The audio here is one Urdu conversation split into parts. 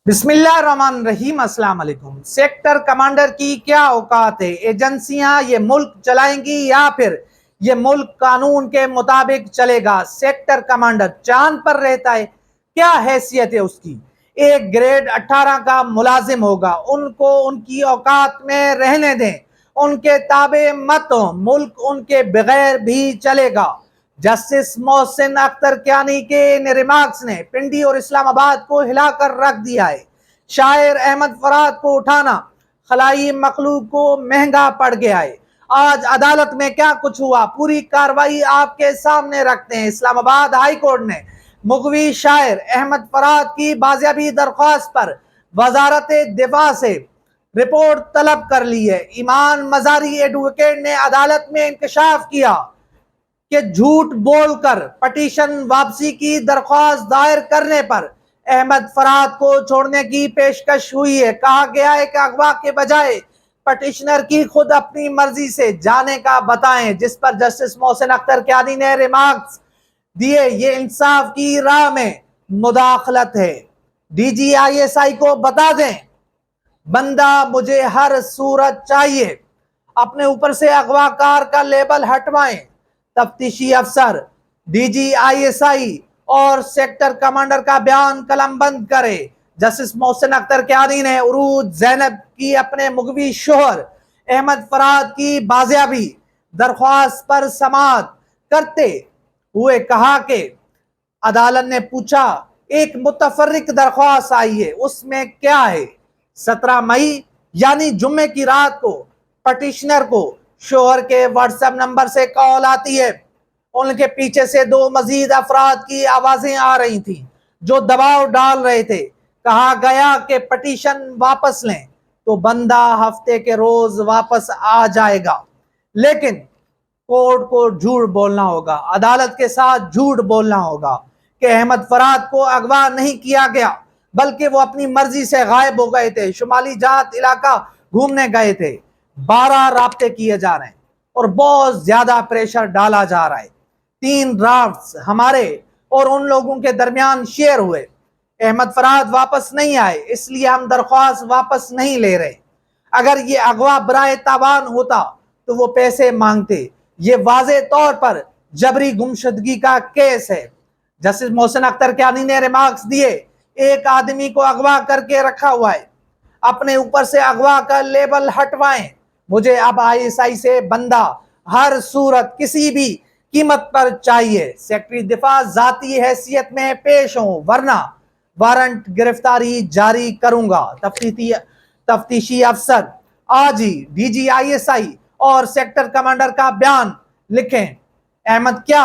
بسم اللہ الرحمن الرحیم۔ السلام علیکم۔ سیکٹر کمانڈر کی کیا اوقات ہے؟ ایجنسیاں یہ ملک چلائیں گی یا پھر یہ ملک قانون کے مطابق چلے گا؟ سیکٹر کمانڈر چاند پر رہتا ہے، کیا حیثیت ہے اس کی؟ ایک گریڈ 18 کا ملازم ہوگا، ان کو ان کی اوقات میں رہنے دیں، ان کے تابع مت ہوں، ملک ان کے بغیر بھی چلے گا۔ جسٹس محسن اختر کیانی کے ان ریمارکس نے پنڈی اور اسلام آباد کو ہلا کر رکھ دیا ہے۔ شاعر احمد فرہاد کو اٹھانا خلائی مخلوق کو مہنگا پڑ گیا ہے۔ آج عدالت میں کیا کچھ ہوا، پوری کاروائی آپ کے سامنے رکھتے ہیں۔ اسلام آباد ہائی کورٹ نے مغوی شاعر احمد فرہاد کی بازیابی درخواست پر وزارت دفاع سے رپورٹ طلب کر لی ہے۔ ایمان مزاری ایڈوکیٹ نے عدالت میں انکشاف کیا کہ جھوٹ بول کر پٹیشن واپسی کی درخواست دائر کرنے پر احمد فرہاد کو چھوڑنے کی پیشکش ہوئی ہے۔ کہا گیا ہے کہ اغوا کے بجائے پٹیشنر کی خود اپنی مرضی سے جانے کا بتائیں، جس پر جسٹس محسن اختر کیانی نے ریمارکس دیے، یہ انصاف کی راہ میں مداخلت ہے۔ D G I S I کو بتا دیں، بندہ مجھے ہر صورت چاہیے، اپنے اوپر سے اغوا کار کا لیبل ہٹوائیں۔ تفتیشی افسر D G I S I اور سیکٹر کمانڈر کا بیان قلم بند کرے۔ جسٹس محسن اختر کیانی نے عروج زینب کی اپنے مغوی شوہر احمد فرہاد کی بازیابی درخواست پر سماعت کرتے ہوئے کہا کہ عدالت نے پوچھا ایک متفرق درخواست آئی ہے، اس میں کیا ہے؟ 17 مئی یعنی جمعے کی رات کو پٹیشنر کو شوہر کے واٹس ایپ نمبر سے کال آتی ہے۔ ان کے پیچھے سے 2 مزید افراد کی آوازیں آ رہی تھیں جو دباؤ ڈال رہے تھے۔ کہا گیا کہ پٹیشن واپس لیں تو بندہ ہفتے کے روز واپس آ جائے گا، لیکن کورٹ کو جھوٹ بولنا ہوگا، عدالت کے ساتھ جھوٹ بولنا ہوگا کہ احمد فرہاد کو اغوا نہیں کیا گیا بلکہ وہ اپنی مرضی سے غائب ہو گئے تھے، شمالی جات علاقہ گھومنے گئے تھے۔ 12 رابطے کیے جا رہے ہیں اور بہت زیادہ پریشر ڈالا جا رہا ہے۔ 3 ڈرافٹس ہمارے اور ان لوگوں کے درمیان شیئر ہوئے۔ احمد فرہاد واپس نہیں آئے، اس لیے ہم درخواست واپس نہیں لے رہے۔ اگر یہ اغوا برائے تاوان ہوتا تو وہ پیسے مانگتے۔ یہ واضح طور پر جبری گمشدگی کا کیس ہے۔ جسٹس محسن اختر کیانی نے ریمارکس دیے، ایک آدمی کو اغوا کر کے رکھا ہوا ہے، اپنے اوپر سے اغوا کا لیبل ہٹوائیں۔ مجھے اب آئی ایس آئی سے بندہ ہر صورت کسی بھی قیمت پر چاہیے۔ سیکٹری دفاع ذاتی حیثیت میں پیش ہوں ورنہ وارنٹ گرفتاری جاری کروں گا۔ تفتیشی افسر آج ہی D G I S I اور سیکٹر کمانڈر کا بیان لکھیں۔ احمد کیا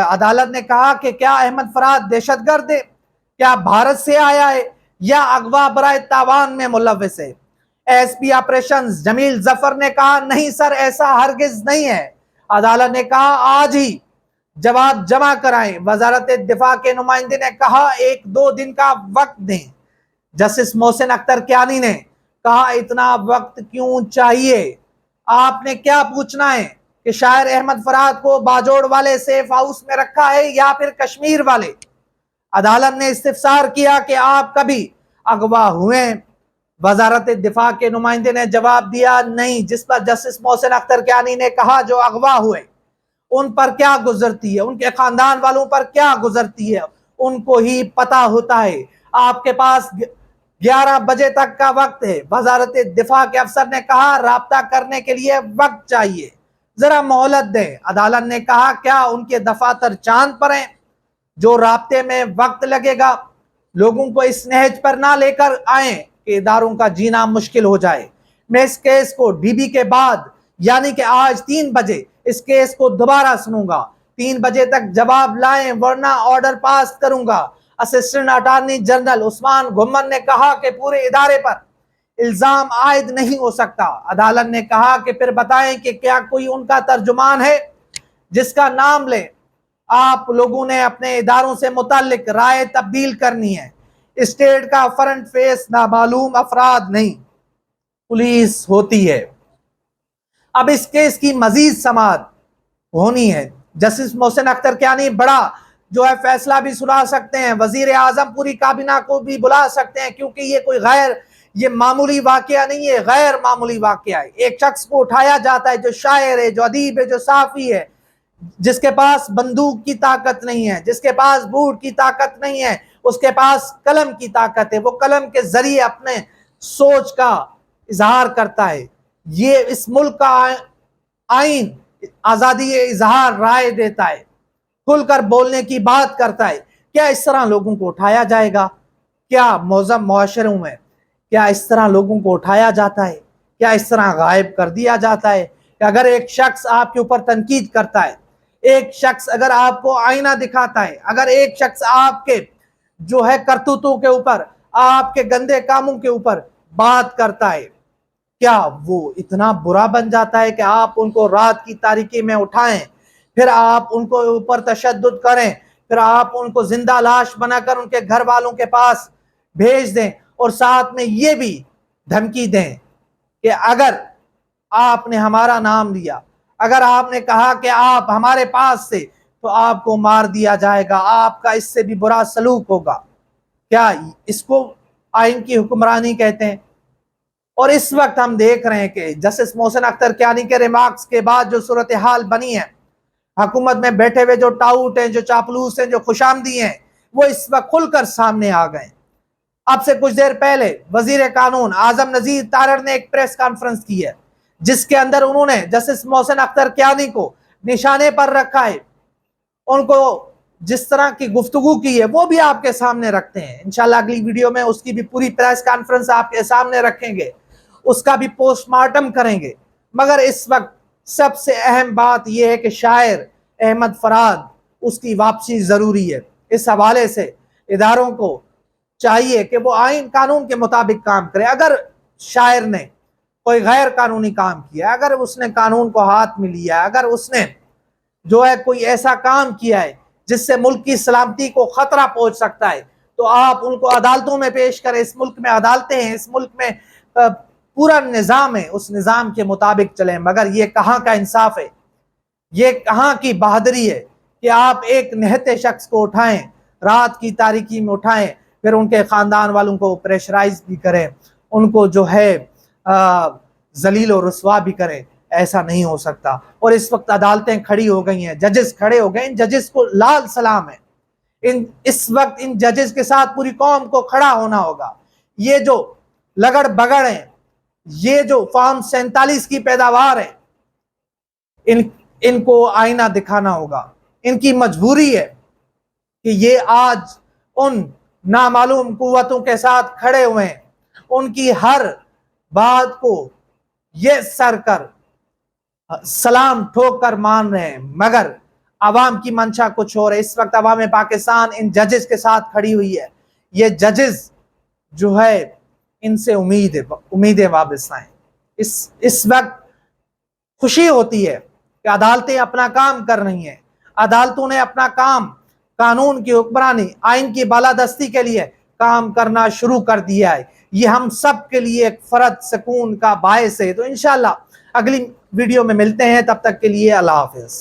عدالت نے کہا کہ کیا احمد فرہاد دہشت گرد ہے؟ کیا بھارت سے آیا ہے یا اغوا برائے تاوان میں ملوث ہے؟ ایس پی آپریشنز جمیل ظفر نے کہا نہیں سر، ایسا ہرگز نہیں ہے۔ عدالت نے کہا آج ہی جواب جمع کرائیں۔ وزارت دفاع کے نمائندے نے کہا 1-2 دن کا وقت دیں۔ جسٹس محسن اختر کیانی نے کہا اتنا وقت کیوں چاہیے؟ آپ نے کیا پوچھنا ہے کہ شاعر احمد فرہاد کو باجوڑ والے سیف ہاؤس میں رکھا ہے یا پھر کشمیر والے؟ عدالت نے استفسار کیا کہ آپ کبھی اغوا ہوئے؟ وزارت دفاع کے نمائندے نے جواب دیا نہیں، جس پر جسٹس محسن اختر کیانی نے کہا جو اغوا ہوئے ان پر کیا گزرتی ہے، ان کے خاندان والوں پر کیا گزرتی ہے، ان کو ہی پتا ہوتا ہے۔ آپ کے پاس 11 بجے تک کا وقت ہے۔ وزارت دفاع کے افسر نے کہا رابطہ کرنے کے لیے وقت چاہیے، ذرا مہلت دیں۔ عدالت نے کہا کیا ان کے دفاتر چاند پر ہیں جو رابطے میں وقت لگے گا؟ لوگوں کو اس نہج پر نہ لے کر آئیں کہ اداروں کا جینا مشکل ہو جائے۔ میں اس کیس کو ڈی بی کے بعد یعنی کہ آج 3 بجے اس کیس کو دوبارہ سنوں گا۔ 3 بجے تک جواب لائیں ورنہ آرڈر پاس کروں گا۔ اسسٹنٹ اٹارنی جنرل عثمان گھمن نے کہا کہ پورے ادارے پر الزام عائد نہیں ہو سکتا۔ عدالت نے کہا کہ پھر بتائیں کہ کیا کوئی ان کا ترجمان ہے جس کا نام لیں؟ آپ لوگوں نے اپنے اداروں سے متعلق رائے تبدیل کرنی ہے۔ اسٹیٹ کا فرنٹ فیس نامعلوم افراد نہیں، پولیس ہوتی ہے۔ اب اس کیس کی مزید سماعت ہونی ہے۔ جسٹس محسن اختر کیانی بڑا جو ہے فیصلہ بھی سنا سکتے ہیں, وزیر اعظم پوری کابینہ کو بھی بلا سکتے ہیں, کیونکہ یہ کوئی یہ معمولی واقعہ نہیں ہے, غیر معمولی واقعہ ہے. ایک شخص کو اٹھایا جاتا ہے جو شاعر ہے, جو ادیب ہے, جو صحافی ہے, جس کے پاس بندوق کی طاقت نہیں ہے, جس کے پاس بوٹ کی طاقت نہیں ہے, اس کے پاس قلم کی طاقت ہے. وہ قلم کے ذریعے اپنے سوچ کا اظہار کرتا ہے. یہ اس ملک کا آئین آزادی اظہار رائے دیتا ہے, کھل کر بولنے کی بات کرتا ہے. کیا اس طرح لوگوں کو اٹھایا جائے گا؟ کیا معظم معاشروں میں کیا اس طرح لوگوں کو اٹھایا جاتا ہے؟ کیا اس طرح غائب کر دیا جاتا ہے؟ کہ اگر ایک شخص آپ کے اوپر تنقید کرتا ہے, ایک شخص اگر آپ کو آئینہ دکھاتا ہے, اگر ایک شخص آپ کے جو ہے کرتوتوں کے اوپر, آپ کے گندے کاموں کے اوپر بات کرتا ہے, کیا وہ اتنا برا بن جاتا ہے کہ آپ ان کو رات کی تاریکی میں اٹھائیں, پھر آپ ان کو اوپر تشدد کریں, پھر آپ ان کو زندہ لاش بنا کر ان کے گھر والوں کے پاس بھیج دیں, اور ساتھ میں یہ بھی دھمکی دیں کہ اگر آپ نے ہمارا نام لیا, اگر آپ نے کہا کہ آپ ہمارے پاس سے, تو آپ کو مار دیا جائے گا, آپ کا اس سے بھی برا سلوک ہوگا. کیا اس کو آئین کی حکمرانی کہتے ہیں؟ اور اس وقت ہم دیکھ رہے ہیں کہ جسٹس محسن اختر کیانی کے ریمارکس کے بعد جو صورتحال بنی ہے, حکومت میں بیٹھے ہوئے جو ٹاؤٹ ہیں, جو چاپلوس ہیں, جو خوشامدی ہیں, وہ اس وقت کھل کر سامنے آ گئے. اب سے کچھ دیر پہلے وزیر قانون اعظم نذیر تارڑ نے ایک پریس کانفرنس کی ہے, جس کے اندر انہوں نے جسٹس محسن اختر کیانی کو نشانے پر رکھا ہے. ان کو جس طرح کی گفتگو کی ہے وہ بھی آپ کے سامنے رکھتے ہیں. انشاءاللہ اگلی ویڈیو میں اس کی بھی پوری پریس کانفرنس آپ کے سامنے رکھیں گے, اس کا بھی پوسٹ مارٹم کریں گے. مگر اس وقت سب سے اہم بات یہ ہے کہ شاعر احمد فراد, اس کی واپسی ضروری ہے. اس حوالے سے اداروں کو چاہیے کہ وہ آئین قانون کے مطابق کام کرے. اگر شاعر نے کوئی غیر قانونی کام کیا, اگر اس نے قانون کو ہاتھ میں لیا, اگر اس نے جو ہے کوئی ایسا کام کیا ہے جس سے ملک کی سلامتی کو خطرہ پہنچ سکتا ہے, تو آپ ان کو عدالتوں میں پیش کریں. اس ملک میں عدالتیں ہیں, اس ملک میں پورا نظام ہے, اس نظام کے مطابق چلیں. مگر یہ کہاں کا انصاف ہے, یہ کہاں کی بہادری ہے کہ آپ ایک نہتے شخص کو اٹھائیں, رات کی تاریکی میں اٹھائیں, پھر ان کے خاندان والوں کو پریشرائز بھی کریں, ان کو جو ہے ذلیل و رسوا بھی کریں. ایسا نہیں ہو سکتا. اور اس وقت عدالتیں کھڑی ہو گئی ہیں, ججز کھڑے ہو گئے. ان ججز کو لال سلام ہے. اس وقت ان ججز کے ساتھ پوری قوم کو کھڑا ہونا ہوگا. یہ جو لگڑ بگڑ ہیں, یہ جو فارم 47 کی پیداوار ہے, ان کو آئینہ دکھانا ہوگا. ان کی مجبوری ہے کہ یہ آج ان نامعلوم قوتوں کے ساتھ کھڑے ہوئے ہیں, ان کی ہر بات کو یہ سر کر سلام ٹھوک کر مان رہے ہیں. مگر عوام کی منشا کچھ اور ہے. اس وقت عوام پاکستان ان ججز کے ساتھ کھڑی ہوئی ہے. یہ ججز جو ہے ان سے امیدیں وابستہ ہیں. اس وقت خوشی ہوتی ہے کہ عدالتیں اپنا کام کر رہی ہیں. عدالتوں نے اپنا کام قانون کی حکمرانی, آئین کی بالادستی کے لیے کام کرنا شروع کر دیا ہے. یہ ہم سب کے لیے ایک فرد سکون کا باعث ہے. تو انشاءاللہ اگلی ویڈیو میں ملتے ہیں, تب تک کے لیے اللہ حافظ.